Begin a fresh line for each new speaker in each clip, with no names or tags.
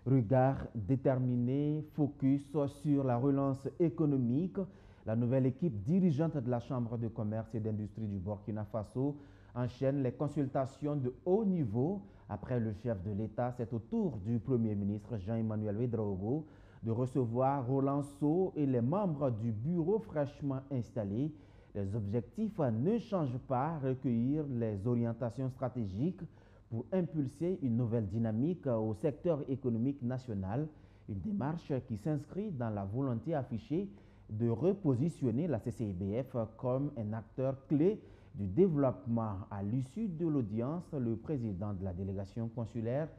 Regard déterminé, focus sur la relance économique. La nouvelle équipe dirigeante de la Chambre de commerce et d'industrie du Burkina Faso enchaîne les consultations de haut niveau. Après le chef de l'État, c'est au tour du Premier ministre Jean-Emmanuel Ouédraogo de recevoir Roland Sceau et les membres du bureau fraîchement installé. Les objectifs ne changent pas, recueillir les orientations stratégiques pour impulser une nouvelle dynamique au secteur économique national, une démarche qui s'inscrit dans la volonté affichée de repositionner la CCIBF comme un acteur clé du développement. À l'issue de l'audience, le président de la délégation consulaire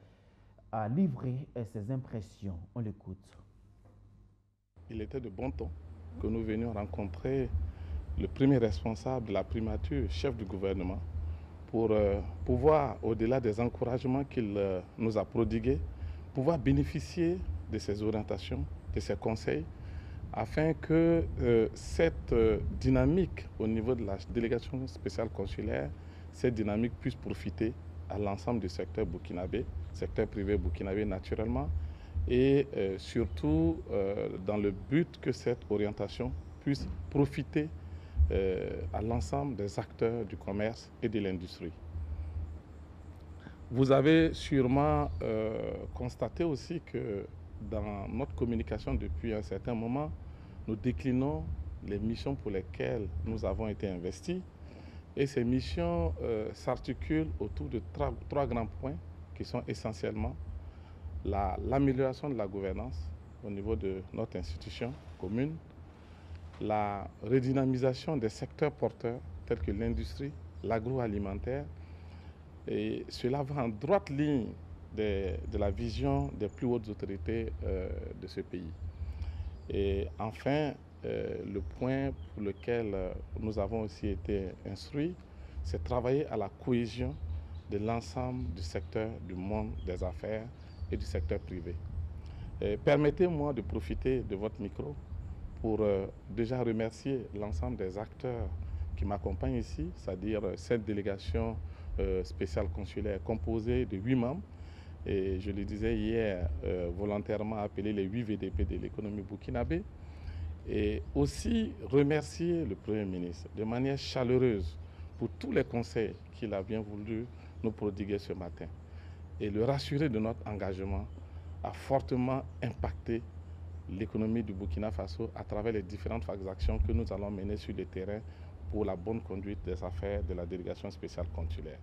a livré ses impressions. On l'écoute.
Il était de bon ton que nous venions rencontrer le premier responsable de la primature, chef du gouvernement, pour pouvoir, au-delà des encouragements qu'il nous a prodigués, pouvoir bénéficier de ses orientations, de ses conseils, afin que cette dynamique au niveau de la délégation spéciale consulaire, cette dynamique puisse profiter à l'ensemble du secteur burkinabé, secteur privé burkinabé naturellement, et surtout dans le but que cette orientation puisse profiter à l'ensemble des acteurs du commerce et de l'industrie. Vous avez sûrement constaté aussi que dans notre communication depuis un certain moment, nous déclinons les missions pour lesquelles nous avons été investis. Et ces missions s'articulent autour de trois grands points qui sont essentiellement l'amélioration de la gouvernance au niveau de notre institution commune, la redynamisation des secteurs porteurs tels que l'industrie, l'agroalimentaire, et cela va en droite ligne de la vision des plus hautes autorités de ce pays. Et enfin, le point pour lequel nous avons aussi été instruits, c'est travailler à la cohésion de l'ensemble du secteur du monde des affaires et du secteur privé. Permettez-moi de profiter de votre micro pour déjà remercier l'ensemble des acteurs qui m'accompagnent ici, c'est-à-dire cette délégation spéciale consulaire composée de 8 membres, et je le disais hier, volontairement appelés les 8 VDP de l'économie burkinabé, et aussi remercier le Premier ministre de manière chaleureuse pour tous les conseils qu'il a bien voulu nous prodiguer ce matin, et le rassurer de notre engagement à fortement impacter l'économie du Burkina Faso à travers les différentes actions que nous allons mener sur le terrain pour la bonne conduite des affaires de la délégation spéciale consulaire.